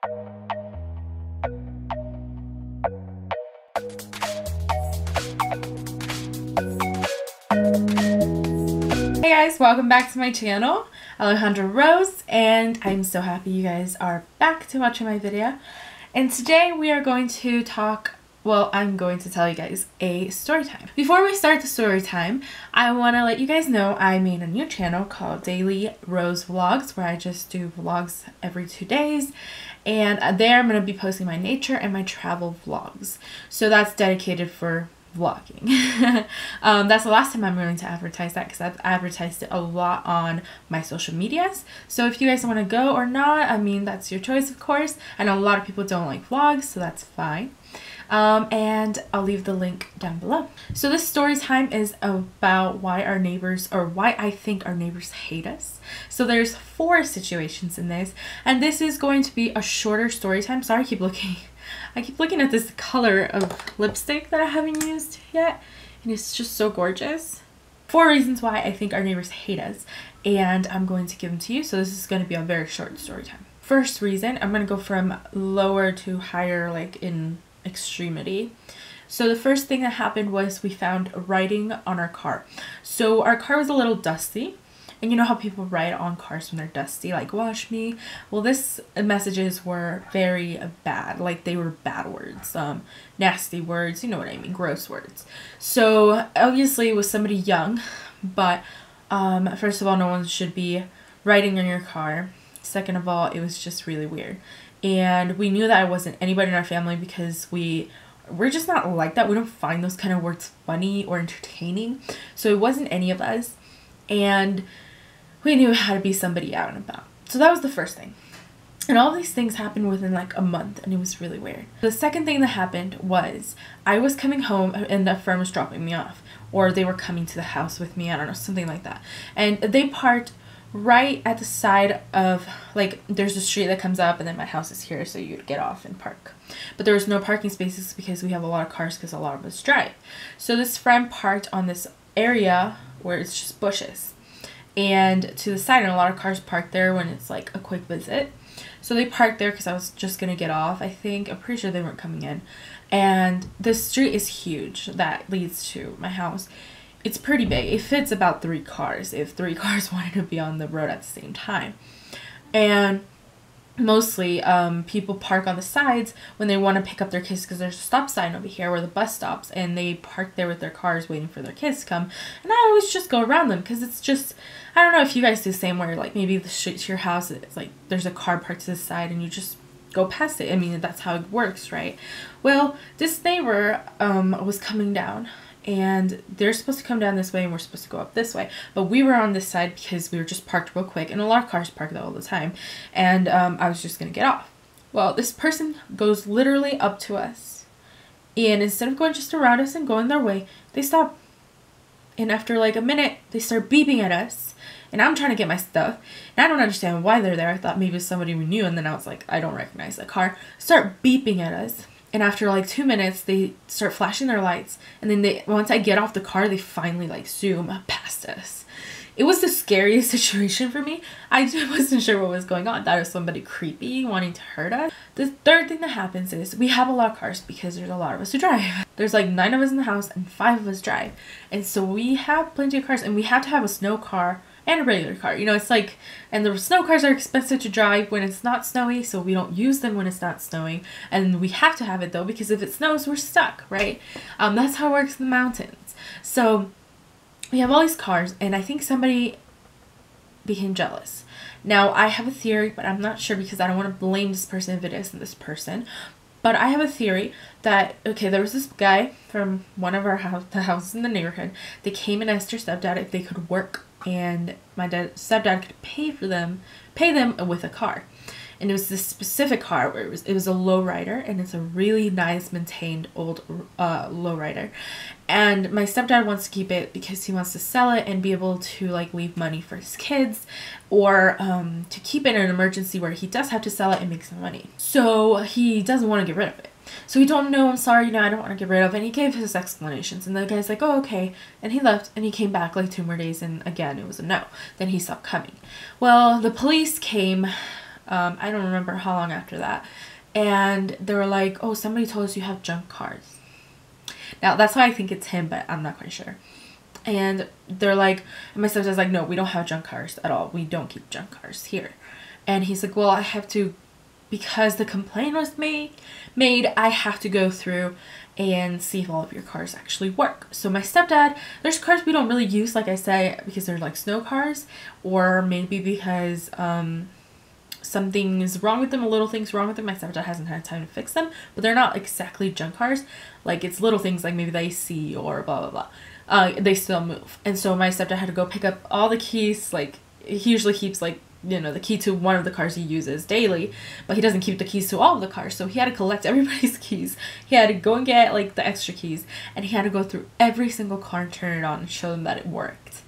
Hey guys, welcome back to my channel, Alejandra Rose, and I'm so happy you guys are back to watching my video. And today we are going to talk, well, I'm going to tell you guys a story time. Before we start the story time, I want to let you guys know I made a new channel called Daily Rose Vlogs, where I just do vlogs every 2 days. And there I'm going to be posting my nature and my travel vlogs. So that's dedicated for vlogging. That's the last time I'm going to advertise that, because I've advertised it a lot on my social medias. So if you guys want to go or not, I mean, that's your choice, of course. I know a lot of people don't like vlogs, so that's fine. And I'll leave the link down below. So this story time is about why our neighbors, or why I think our neighbors hate us. So there's 4 situations in this, and this is going to be a shorter story time. Sorry, I keep looking at this color of lipstick that I haven't used yet, and it's just so gorgeous. 4 reasons why I think our neighbors hate us, and I'm going to give them to you. So this is going to be a very short story time. First reason, I'm going to go from lower to higher, like in extremity. So the first thing that happened was we found writing on our car. So our car was a little dusty, and you know how people write on cars when they're dusty, like wash me? Well, this messages were very bad, like they were bad words, nasty words, you know what I mean, gross words. So obviously it was somebody young, but first of all, no one should be writing on your car. Second of all, it was just really weird. And we knew that it wasn't anybody in our family, because we're just not like that. We don't find those kind of words funny or entertaining. So it wasn't any of us. And we knew it had to be somebody out and about. So that was the first thing. And all these things happened within like a month, and it was really weird. The second thing that happened was I was coming home and a friend was dropping me off, or they were coming to the house with me, I don't know, something like that. And they parked right at the side of, like, there's a street that comes up, and then my house is here, so you'd get off and park. But there was no parking spaces because we have a lot of cars, because a lot of us drive. So this friend parked on this area where it's just bushes, and to the side, and a lot of cars park there when it's like a quick visit. So they parked there because I was just gonna get off, I think. I'm pretty sure they weren't coming in. And the street is huge that leads to my house. It's pretty big. It fits about 3 cars if 3 cars wanted to be on the road at the same time. And mostly people park on the sides when they want to pick up their kids, because there's a stop sign over here where the bus stops, and they park there with their cars waiting for their kids to come. And I always just go around them, because it's just, I don't know if you guys do the same, where like maybe the street to your house, it's like there's a car parked to the side and you just go past it. I mean, that's how it works, right? Well, this neighbor was coming down, and they're supposed to come down this way and we're supposed to go up this way, but we were on this side because we were just parked real quick, and a lot of cars park there all the time, and I was just gonna get off. Well, this person goes literally up to us, and instead of going just around us and going their way, they stop, and after like a minute they start beeping at us, and I'm trying to get my stuff, and I don't understand why they're there. I thought maybe it was somebody we knew, and then I was like, I don't recognize that car. Start beeping at us. And after like 2 minutes, they start flashing their lights. And then once I get off the car, they finally like zoom past us. It was the scariest situation for me. I just wasn't sure what was going on. That was somebody creepy wanting to hurt us. The third thing that happens is we have a lot of cars, because there's a lot of us who drive. There's like 9 of us in the house and 5 of us drive. And so we have plenty of cars, and we have to have a snow car and a regular car. You know, it's like, and the snow cars are expensive to drive when it's not snowy, so we don't use them when it's not snowing. And we have to have it though, because if it snows, we're stuck, right? That's how it works in the mountains. So we have all these cars, and I think somebody became jealous. Now, I have a theory, but I'm not sure, because I don't want to blame this person if it isn't this person. But I have a theory that, okay, there was this guy from one of our the houses in the neighborhood. They came and asked their stepdad if they could work, and my stepdad could pay them with a car. And it was this specific car where it was a lowrider, and it's a really nice maintained old lowrider. And my stepdad wants to keep it because he wants to sell it and be able to like leave money for his kids, or to keep it in an emergency where he does have to sell it and make some money. So he doesn't want to get rid of it. So he told him, no, I'm sorry, you know, I don't want to get rid of it. And he gave his explanations. And the guy's like, oh, okay. And he left, and he came back like 2 more days, and again, it was a no. Then he stopped coming. Well, the police came I don't remember how long after that. And they were like, oh, somebody told us you have junk cars. Now, that's why I think it's him, but I'm not quite sure. And they're like, and my stepdad's like, no, we don't have junk cars at all. We don't keep junk cars here. And he's like, well, I have to, because the complaint was made, I have to go through and see if all of your cars actually work. So my stepdad, there's cars we don't really use, like I say, because they're like snow cars, or maybe because something is wrong with them, a little thing's wrong with them. My stepdad hasn't had time to fix them, but they're not exactly junk cars. Like, it's little things like maybe the AC or blah blah blah. They still move. And so my stepdad had to go pick up all the keys. Like, he usually keeps, like, you know, the key to one of the cars he uses daily, but he doesn't keep the keys to all of the cars. So he had to collect everybody's keys. He had to go and get like the extra keys, and he had to go through every single car and turn it on and show them that it worked.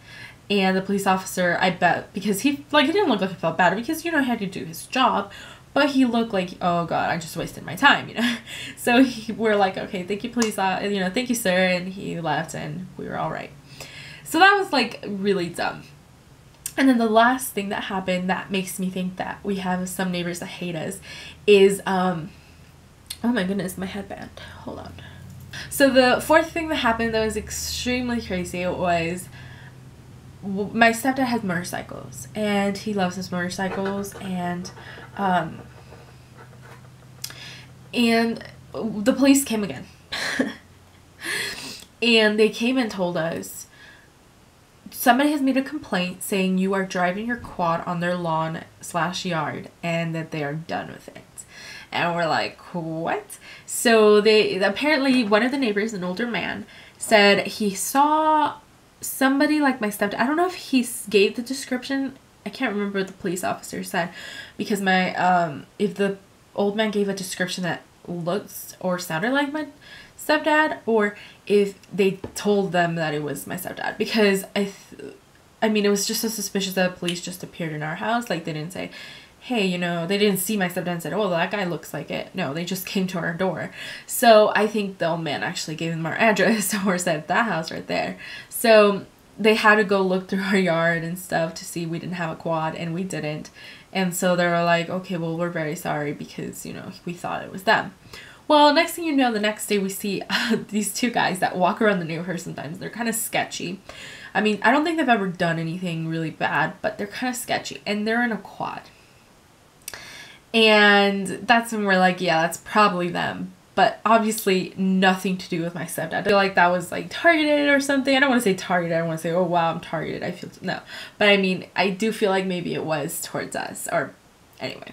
And the police officer, I bet, because he didn't look like he felt bad, because, you know, he had to do his job, but he looked like, oh god, I just wasted my time, you know. So we're like, okay, thank you, police, you know, thank you, sir. And he left, and we were all right. So that was like really dumb. And then the last thing that happened that makes me think that we have some neighbors that hate us is, oh my goodness, my headband. Hold on. So the fourth thing that happened that was extremely crazy was, my stepdad has motorcycles, and he loves his motorcycles, and the police came again. And they came and told us, somebody has made a complaint saying you are driving your quad on their lawn / yard, and that they are done with it. And we're like, what? So they, apparently one of the neighbors, an older man, said he saw somebody like my stepdad. I don't know if he gave the description. I can't remember what the police officer said, because my if the old man gave a description that looked or sounded like my stepdad, or if they told them that it was my stepdad, because I mean, it was just so suspicious that the police just appeared in our house. Like, they didn't say, hey, you know, they didn't see my stepdad and said, oh, that guy looks like it. No, they just came to our door. So I think the old man actually gave them our address, or said that house right there. So they had to go look through our yard and stuff to see we didn't have a quad, and we didn't. And so they were like, okay, well, we're very sorry, because, you know, we thought it was them. Well, next thing you know, the next day we see these two guys that walk around the neighborhood sometimes. They're kind of sketchy. I mean, I don't think they've ever done anything really bad, but they're kind of sketchy, and they're in a quad. And that's when we're like, yeah, that's probably them. But obviously nothing to do with my stepdad. I feel like that was like targeted or something. I don't want to say targeted. I don't want to say, oh wow, I'm targeted. I feel, no. But I mean, I do feel like maybe it was towards us, or anyway.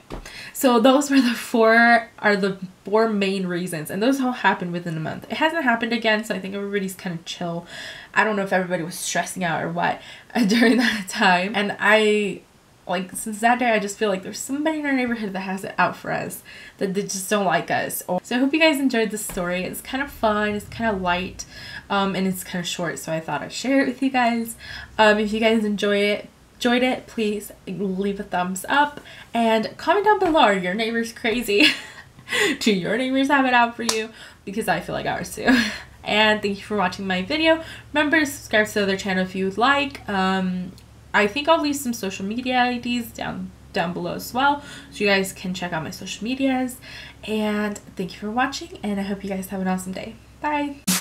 So those were the four main reasons, and those all happened within a month. It hasn't happened again, so I think everybody's kind of chill. I don't know if everybody was stressing out or what during that time. And like, since that day, I just feel like there's somebody in our neighborhood that has it out for us, that they just don't like us. So I hope you guys enjoyed this story. It's kind of fun, it's kind of light, and it's kind of short, so I thought I'd share it with you guys. If you guys enjoyed it, please leave a thumbs up, and comment down below, are your neighbors crazy? Do your neighbors have it out for you? Because I feel like ours do. And thank you for watching my video. Remember to subscribe to the other channel if you would like. I think I'll leave some social media IDs down below as well, so you guys can check out my social medias. And thank you for watching, and I hope you guys have an awesome day. Bye!